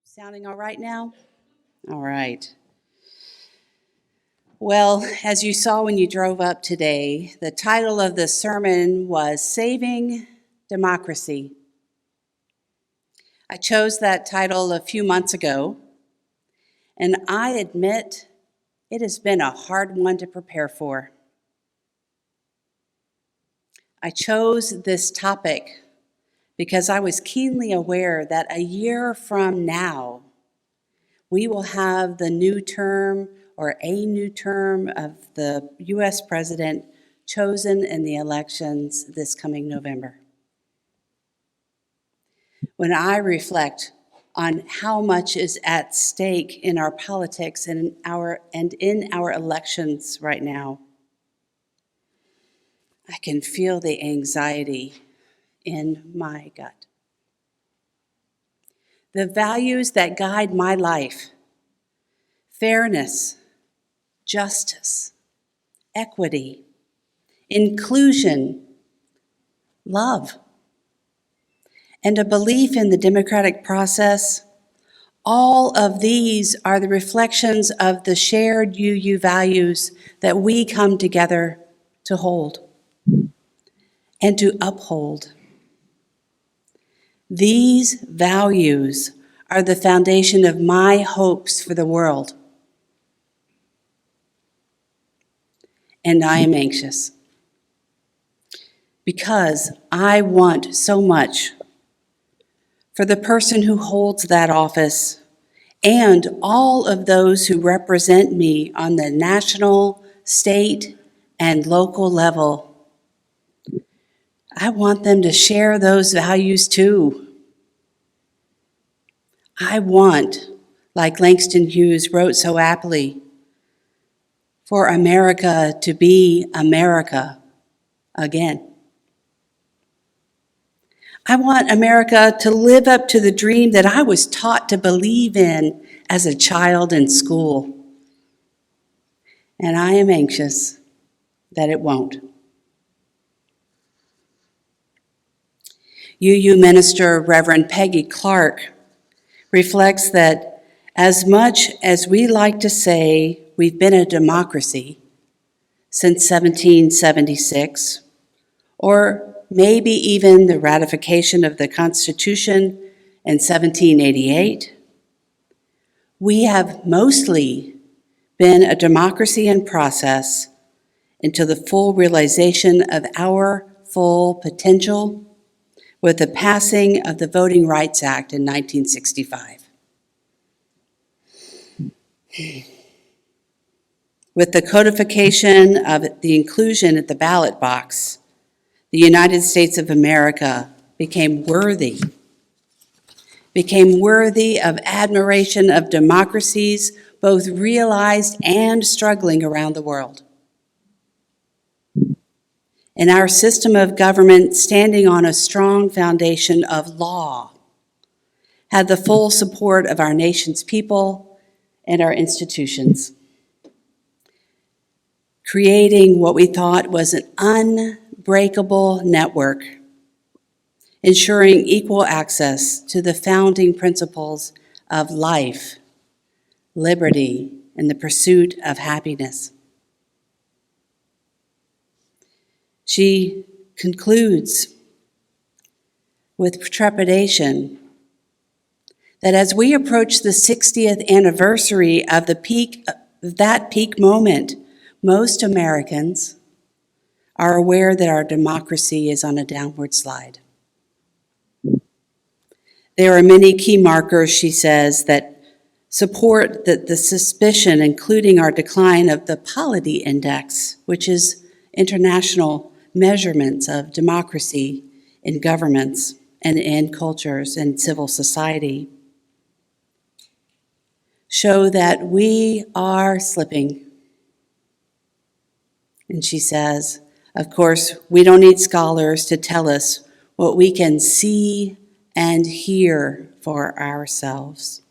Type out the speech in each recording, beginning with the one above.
Sounding all right now? All right. Well, as you saw when you drove up today, the title of the sermon was Saving Democracy. I chose that title a few months ago, and I admit it has been a hard one to prepare for. I chose this topic because I was keenly aware that a year from now, we will have the new term or a new term of the U.S. president chosen in the elections this coming November. When I reflect on how much is at stake in our politics and in our elections right now, I can feel the anxiety in my gut. The values that guide my life, fairness, justice, equity, inclusion, love, and a belief in the democratic process, all of these are the reflections of the shared UU values that we come together to hold and to uphold. These values are the foundation of my hopes for the world. And I am anxious because I want so much for the person who holds that office and all of those who represent me on the national, state, and local level. I want them to share those values too. I want, like Langston Hughes wrote so aptly, for America to be America again. I want America to live up to the dream that I was taught to believe in as a child in school. And I am anxious that it won't. UU minister Reverend Peggy Clarke reflects that as much as we like to say we've been a democracy since 1776, or maybe even the ratification of the Constitution in 1788, we have mostly been a democracy in process until the full realization of our full potential with the passing of the Voting Rights Act in 1965. With the codification of the inclusion at the ballot box, the United States of America became worthy of admiration of democracies both realized and struggling around the world. And our system of government, standing on a strong foundation of law, had the full support of our nation's people and our institutions, creating what we thought was an unbreakable network, ensuring equal access to the founding principles of life, liberty, and the pursuit of happiness. She concludes with trepidation that as we approach the 60th anniversary of that peak moment, most Americans are aware that our democracy is on a downward slide. There are many key markers, she says, that support the suspicion, including our decline of the Polity Index, which is international measurements of democracy in governments and in cultures and civil society, show that we are slipping. And she says, of course, we don't need scholars to tell us what we can see and hear for ourselves.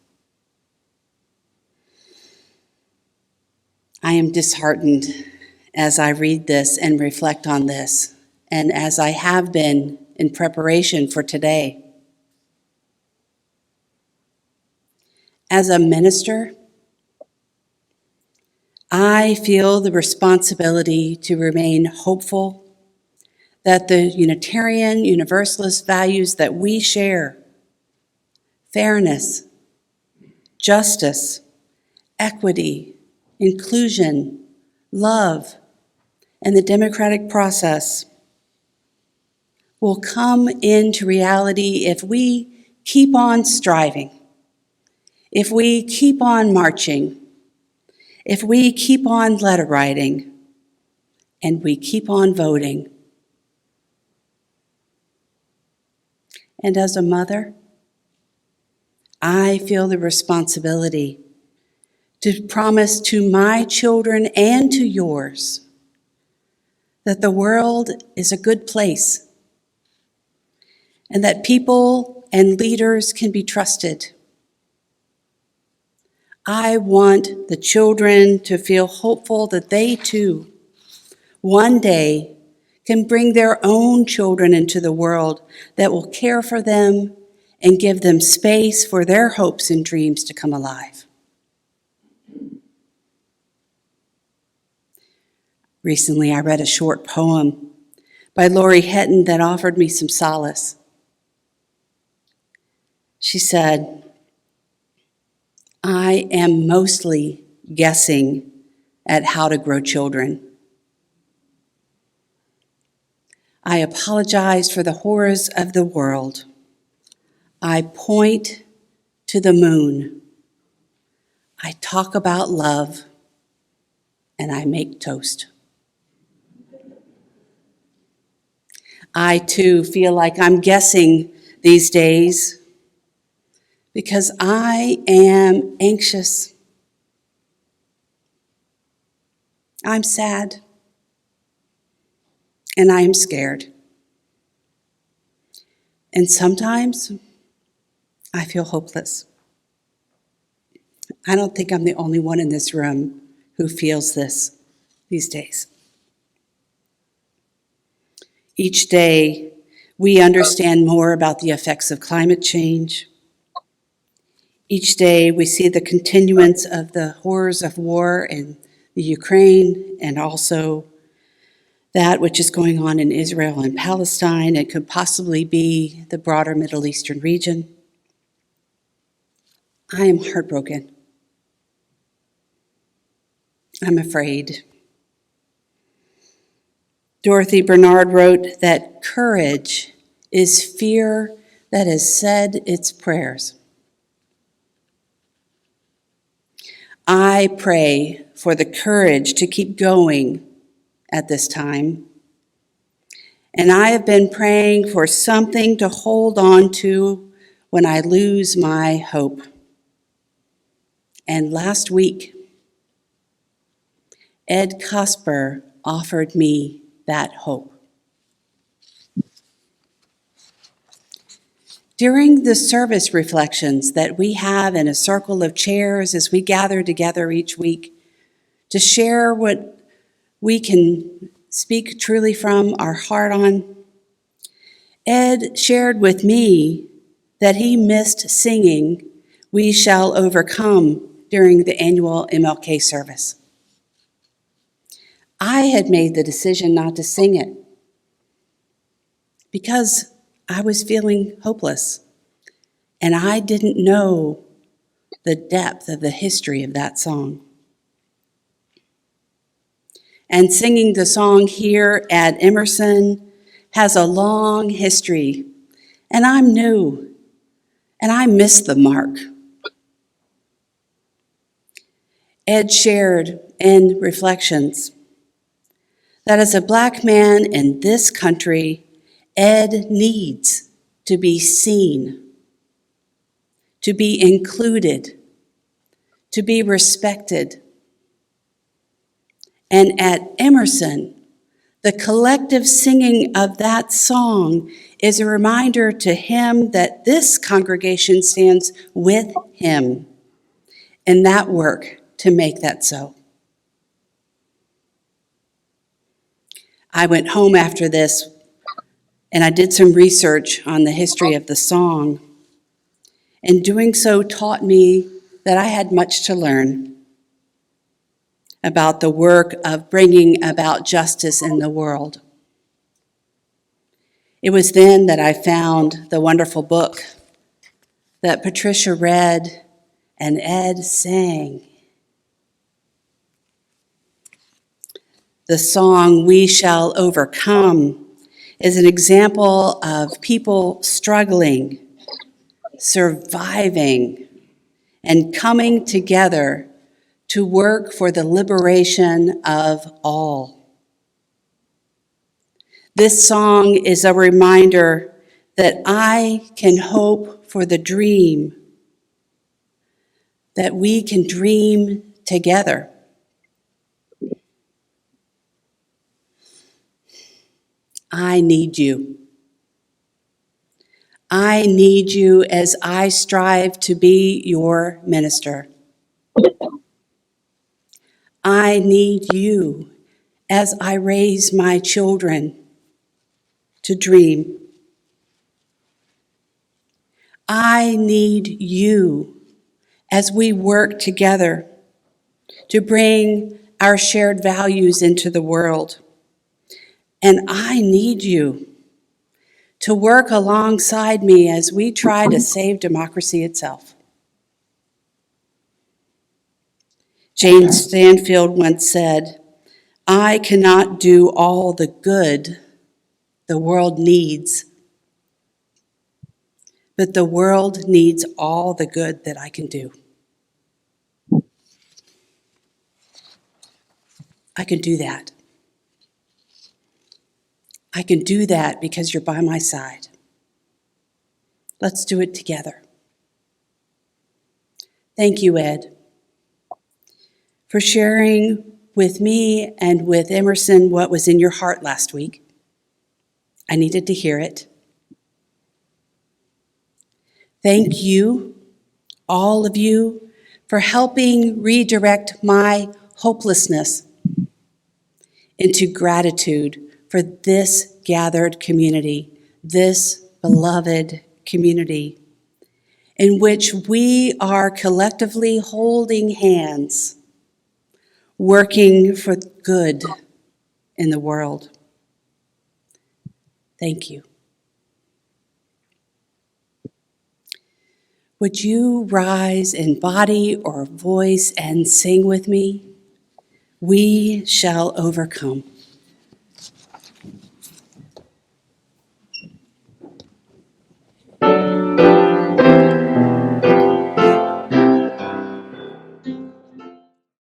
I am disheartened as I read this and reflect on this, and as I have been in preparation for today. As a minister, I feel the responsibility to remain hopeful that the Unitarian Universalist values that we share, fairness, justice, equity, inclusion, love, and the democratic process, will come into reality if we keep on striving, if we keep on marching, if we keep on letter writing, and we keep on voting. And as a mother, I feel the responsibility to promise to my children and to yours that the world is a good place and that people and leaders can be trusted. I want the children to feel hopeful that they too, one day, can bring their own children into the world that will care for them and give them space for their hopes and dreams to come alive. Recently, I read a short poem by Lori Hetton that offered me some solace. She said, "I am mostly guessing at how to grow children. I apologize for the horrors of the world. I point to the moon. I talk about love, and I make toast." I too feel like I'm guessing these days because I am anxious. I'm sad. And I am scared. And sometimes I feel hopeless. I don't think I'm the only one in this room who feels this these days. Each day, we understand more about the effects of climate change. Each day, we see the continuance of the horrors of war in the Ukraine and also that which is going on in Israel and Palestine and could possibly be the broader Middle Eastern region. I am heartbroken. I'm afraid. Dorothy Bernard wrote that courage is fear that has said its prayers. I pray for the courage to keep going at this time. And I have been praying for something to hold on to when I lose my hope. And last week, Ed Cosper offered me that hope. During the service reflections that we have in a circle of chairs as we gather together each week to share what we can speak truly from our heart on, Ed shared with me that he missed singing "We Shall Overcome" during the annual MLK service. I had made the decision not to sing it because I was feeling hopeless, and I didn't know the depth of the history of that song. And singing the song here at Emerson has a long history, and I'm new, and I missed the mark. Ed shared in Reflections that as a Black man in this country, Ed needs to be seen, to be included, to be respected. And at Emerson, the collective singing of that song is a reminder to him that this congregation stands with him in that work to make that so. I went home after this and I did some research on the history of the song. And doing so taught me that I had much to learn about the work of bringing about justice in the world. It was then that I found the wonderful book that Patricia read and Ed sang. The song, "We Shall Overcome," is an example of people struggling, surviving, and coming together to work for the liberation of all. This song is a reminder that I can hope for the dream, that we can dream together. I need you. I need you as I strive to be your minister. I need you as I raise my children to dream. I need you as we work together to bring our shared values into the world. And I need you to work alongside me as we try to save democracy itself. James Stanfield once said, "I cannot do all the good the world needs, but the world needs all the good that I can do." I can do that. I can do that because you're by my side. Let's do it together. Thank you, Ed, for sharing with me and with Emerson what was in your heart last week. I needed to hear it. Thank you, all of you, for helping redirect my hopelessness into gratitude for this gathered community, this beloved community, in which we are collectively holding hands, working for good in the world. Thank you. Would you rise in body or voice and sing with me? We shall overcome.